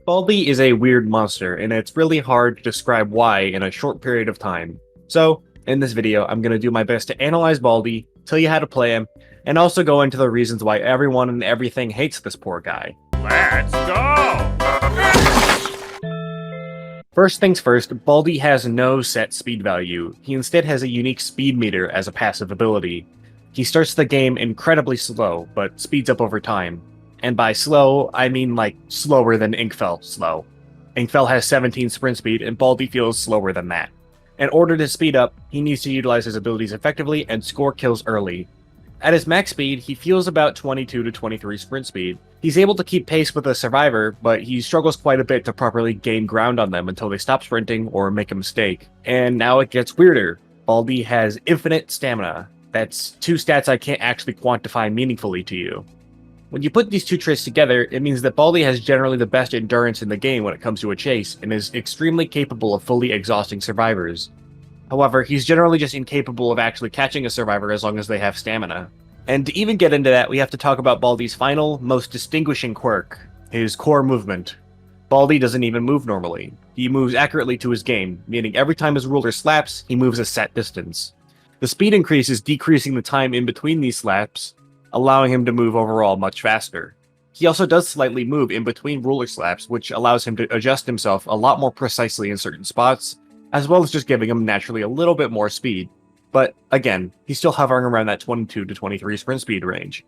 Baldi is a weird monster, and it's really hard to describe why in a short period of time. So, in this video, I'm going to do my best to analyze Baldi, tell you how to play him, and also go into the reasons why everyone and everything hates this poor guy. Let's go! First things first, Baldi has no set speed value. He instead has a unique speed meter as a passive ability. He starts the game incredibly slow, but speeds up over time. And by slow, I mean like slower than Inkfell slow. Inkfell has 17 sprint speed, and Baldi feels slower than that. In order to speed up, he needs to utilize his abilities effectively and score kills early. At his max speed, he feels about 22 to 23 sprint speed. He's able to keep pace with a survivor, but he struggles quite a bit to properly gain ground on them until they stop sprinting or make a mistake. And now it gets weirder. Baldi has infinite stamina. That's two stats I can't actually quantify meaningfully to you. When you put these two traits together, it means that Baldi has generally the best endurance in the game when it comes to a chase, and is extremely capable of fully exhausting survivors. However, he's generally just incapable of actually catching a survivor as long as they have stamina. And to even get into that, we have to talk about Baldi's final, most distinguishing quirk, his core movement. Baldi doesn't even move normally. He moves accurately to his game, meaning every time his ruler slaps, he moves a set distance. The speed increase is decreasing the time in between these slaps, allowing him to move overall much faster. He also does slightly move in between ruler slaps, which allows him to adjust himself a lot more precisely in certain spots, as well as just giving him naturally a little bit more speed. But again, he's still hovering around that 22 to 23 sprint speed range.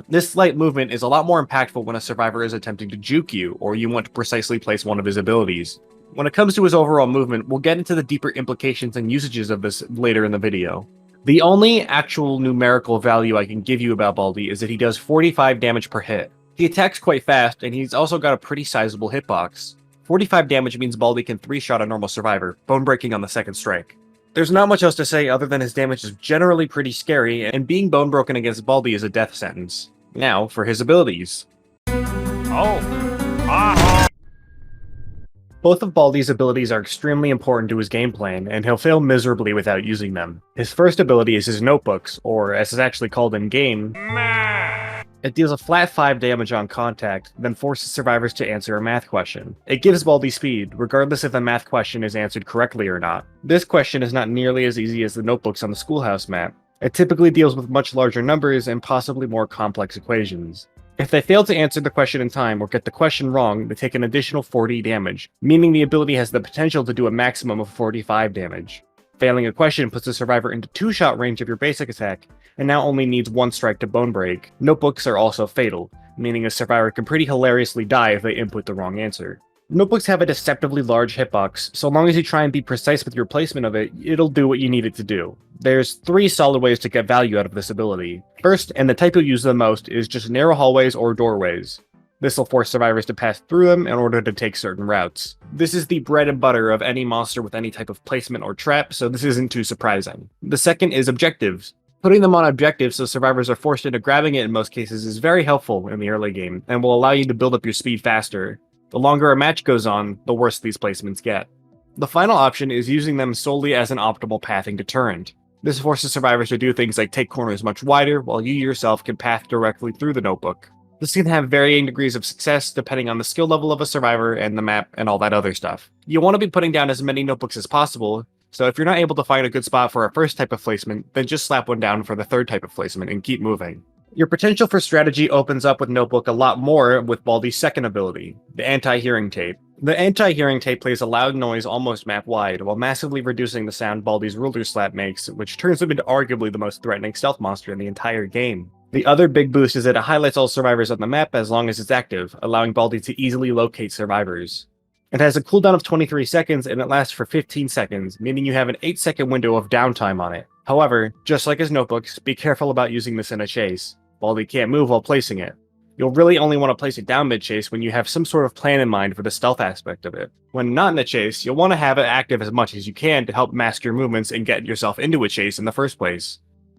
This slight movement is a lot more impactful when a survivor is attempting to juke you, or you want to precisely place one of his abilities. When it comes to his overall movement, we'll get into the deeper implications and usages of this later in the video. The only actual numerical value I can give you about Baldi is that he does 45 damage per hit. He attacks quite fast, and he's also got a pretty sizable hitbox. 45 damage means Baldi can 3-shot a normal survivor, bone breaking on the second strike. There's not much else to say other than his damage is generally pretty scary, and being bone broken against Baldi is a death sentence. Now, for his abilities. Both of Baldi's abilities are extremely important to his game plan, and he'll fail miserably without using them. His first ability is his notebooks, or as it's actually called in game, it deals a flat 5 damage on contact, then forces survivors to answer a math question. It gives Baldi speed, regardless if the math question is answered correctly or not. This question is not nearly as easy as the notebooks on the schoolhouse map. It typically deals with much larger numbers and possibly more complex equations. If they fail to answer the question in time or get the question wrong, they take an additional 40 damage, meaning the ability has the potential to do a maximum of 45 damage. Failing a question puts the survivor into 2-shot range of your basic attack, and now only needs 1 strike to bone break. Notebooks are also fatal, meaning a survivor can pretty hilariously die if they input the wrong answer. Notebooks have a deceptively large hitbox, so long as you try and be precise with your placement of it, it'll do what you need it to do. There's 3 solid ways to get value out of this ability. First, and the type you'll use the most, is just narrow hallways or doorways. This will force survivors to pass through them in order to take certain routes. This is the bread and butter of any monster with any type of placement or trap, so this isn't too surprising. The second is objectives. Putting them on objectives so survivors are forced into grabbing it in most cases is very helpful in the early game, and will allow you to build up your speed faster. The longer a match goes on, the worse these placements get. The final option is using them solely as an optimal pathing deterrent. This forces survivors to do things like take corners much wider, while you yourself can path directly through the notebook. This can have varying degrees of success depending on the skill level of a survivor and the map and all that other stuff. You want to be putting down as many notebooks as possible, so if you're not able to find a good spot for a first type of placement, then just slap one down for the third type of placement and keep moving. Your potential for strategy opens up with Notebook a lot more with Baldi's second ability, the anti-hearing tape. The anti-hearing tape plays a loud noise almost map-wide, while massively reducing the sound Baldi's ruler slap makes, which turns him into arguably the most threatening stealth monster in the entire game. The other big boost is that it highlights all survivors on the map as long as it's active, allowing Baldi to easily locate survivors. It has a cooldown of 23 seconds, and it lasts for 15 seconds, meaning you have an 8-second window of downtime on it. However, just like his notebooks, be careful about using this in a chase. Baldi can't move while placing it. You'll really only want to place it down mid-chase when you have some sort of plan in mind for the stealth aspect of it. When not in a chase, you'll want to have it active as much as you can to help mask your movements and get yourself into a chase in the first place.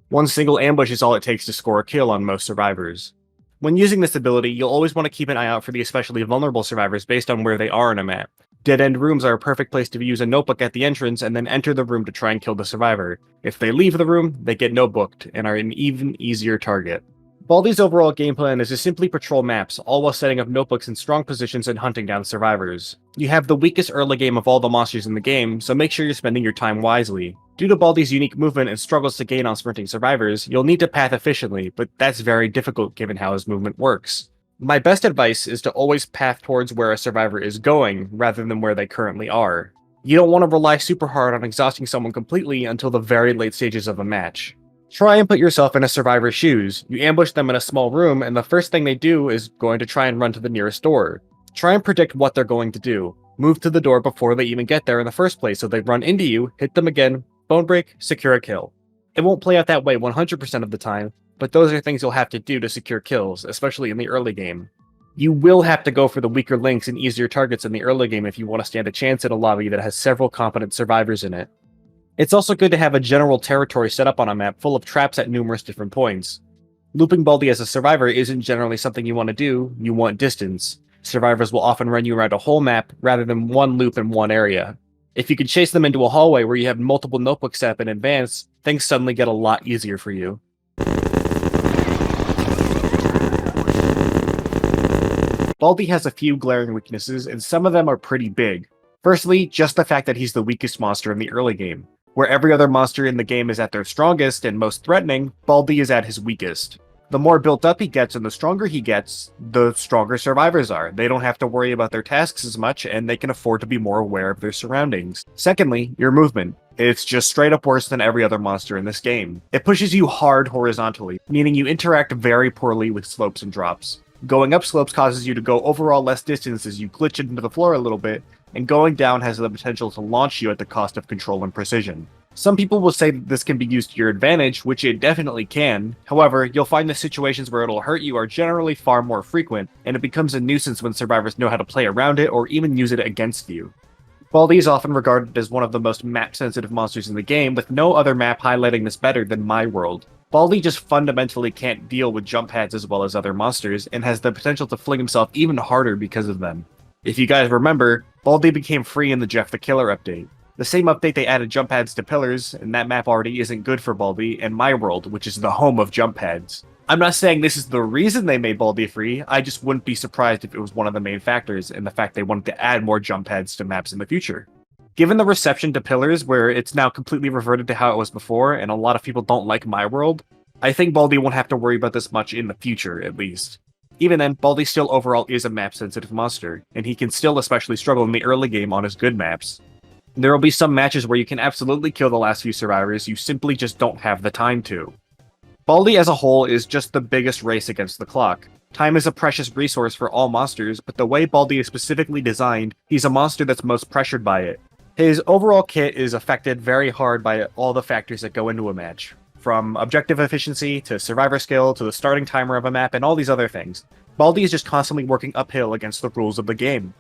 One single ambush is all it takes to score a kill on most survivors. When using this ability, you'll always want to keep an eye out for the especially vulnerable survivors based on where they are in a map. Dead-end rooms are a perfect place to use a notebook at the entrance and then enter the room to try and kill the survivor. If they leave the room, they get notebooked and are an even easier target. Baldi's overall game plan is to simply patrol maps, all while setting up notebooks in strong positions and hunting down survivors. You have the weakest early game of all the monsters in the game, so make sure you're spending your time wisely. Due to Baldi's unique movement and struggles to gain on sprinting survivors, you'll need to path efficiently, but that's very difficult given how his movement works. My best advice is to always path towards where a survivor is going, rather than where they currently are. You don't want to rely super hard on exhausting someone completely until the very late stages of a match. Try and put yourself in a survivor's shoes. You ambush them in a small room, and the first thing they do is going to try and run to the nearest door. Try and predict what they're going to do. Move to the door before they even get there in the first place, so they run into you, hit them again, bone break, secure a kill. It won't play out that way 100% of the time, but those are things you'll have to do to secure kills, especially in the early game. You will have to go for the weaker links and easier targets in the early game if you want to stand a chance at a lobby that has several competent survivors in it. It's also good to have a general territory set up on a map full of traps at numerous different points. Looping Baldi as a survivor isn't generally something you want to do, you want distance. Survivors will often run you around a whole map rather than one loop in one area. If you can chase them into a hallway where you have multiple notebooks set up in advance, things suddenly get a lot easier for you. Baldi has a few glaring weaknesses, and some of them are pretty big. Firstly, just the fact that he's the weakest monster in the early game. Where every other monster in the game is at their strongest and most threatening, Baldi is at his weakest. The more built up he gets and the stronger he gets, the stronger survivors are. They don't have to worry about their tasks as much, and they can afford to be more aware of their surroundings. Secondly, your movement. It's just straight up worse than every other monster in this game. It pushes you hard horizontally, meaning you interact very poorly with slopes and drops. Going up slopes causes you to go overall less distance as you glitch into the floor a little bit, and going down has the potential to launch you at the cost of control and precision. Some people will say that this can be used to your advantage, which it definitely can. However, you'll find the situations where it'll hurt you are generally far more frequent, and it becomes a nuisance when survivors know how to play around it or even use it against you. Baldi is often regarded as one of the most map-sensitive monsters in the game, with no other map highlighting this better than My World. Baldi just fundamentally can't deal with jump pads as well as other monsters, and has the potential to fling himself even harder because of them. If you guys remember, Baldi became free in the Jeff the Killer update. The same update they added jump pads to pillars, and that map already isn't good for Baldi, and My World, which is the home of jump pads. I'm not saying this is the reason they made Baldi free, I just wouldn't be surprised if it was one of the main factors in the fact they wanted to add more jump pads to maps in the future. Given the reception to pillars, where it's now completely reverted to how it was before, and a lot of people don't like My World, I think Baldi won't have to worry about this much in the future, at least. Even then, Baldi still overall is a map-sensitive monster, and he can still especially struggle in the early game on his good maps. There will be some matches where you can absolutely kill the last few survivors, you simply just don't have the time to. Baldi as a whole is just the biggest race against the clock. Time is a precious resource for all monsters, but the way Baldi is specifically designed, he's a monster that's most pressured by it. His overall kit is affected very hard by all the factors that go into a match. From objective efficiency, to survivor skill, to the starting timer of a map, and all these other things. Baldi is just constantly working uphill against the rules of the game.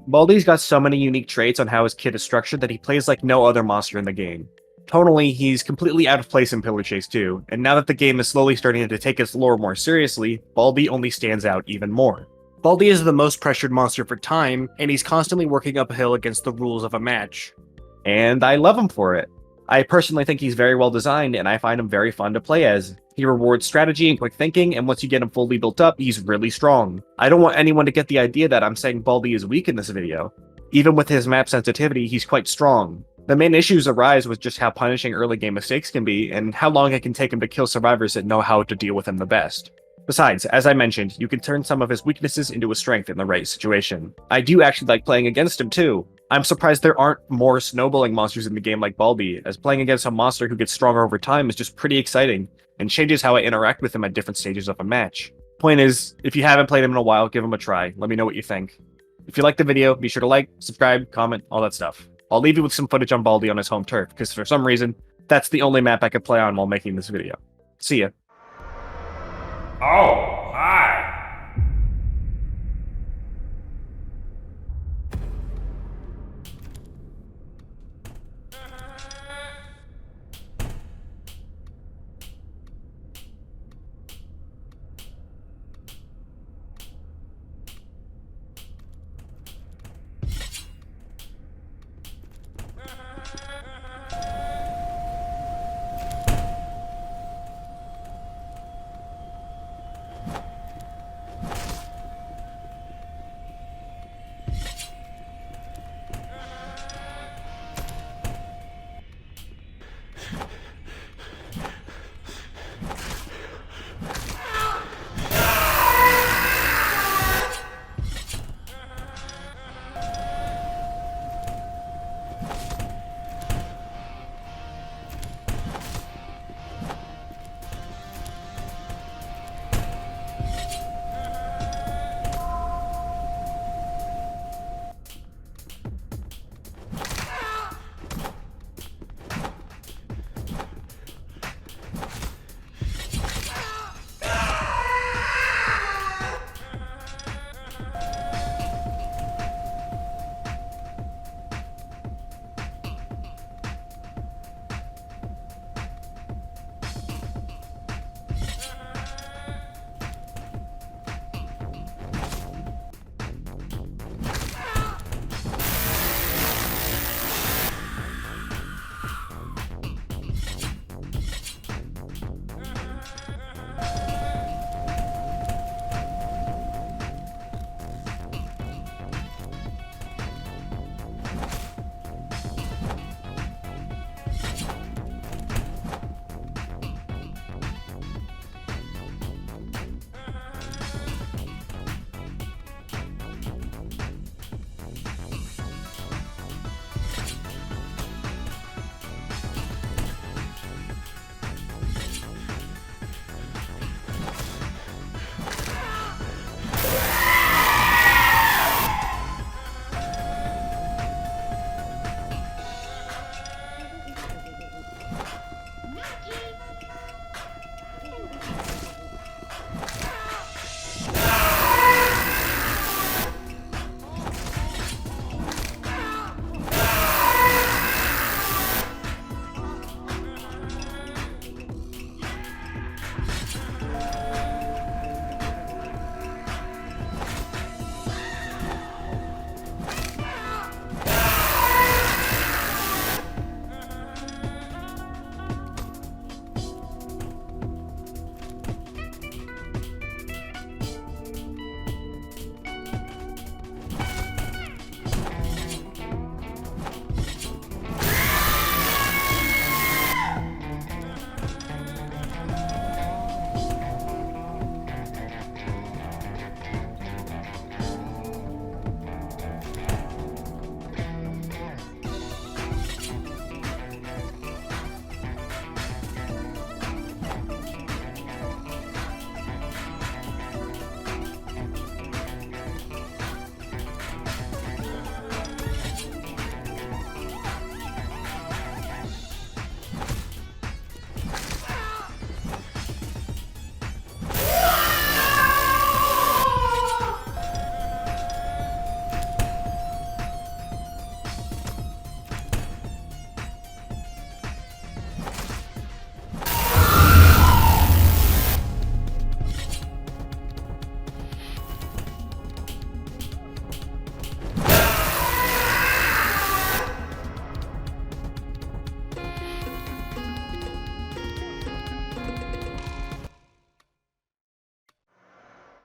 Baldi's got so many unique traits on how his kit is structured that he plays like no other monster in the game. Tonally, he's completely out of place in Pillar Chase 2, and now that the game is slowly starting to take its lore more seriously, Baldi only stands out even more. Baldi is the most pressured monster for time, and he's constantly working uphill against the rules of a match. And I love him for it. I personally think he's very well designed, and I find him very fun to play as. He rewards strategy and quick thinking, and once you get him fully built up, he's really strong. I don't want anyone to get the idea that I'm saying Baldi is weak in this video. Even with his map sensitivity, he's quite strong. The main issues arise with just how punishing early game mistakes can be, and how long it can take him to kill survivors that know how to deal with him the best. Besides, as I mentioned, you can turn some of his weaknesses into a strength in the right situation. I do actually like playing against him too. I'm surprised there aren't more snowballing monsters in the game like Baldi, as playing against a monster who gets stronger over time is just pretty exciting, and changes how I interact with him at different stages of a match. Point is, if you haven't played him in a while, give him a try. Let me know what you think. If you liked the video, be sure to like, subscribe, comment, all that stuff. I'll leave you with some footage on Baldi on his home turf, because for some reason, that's the only map I could play on while making this video. See ya. Oh!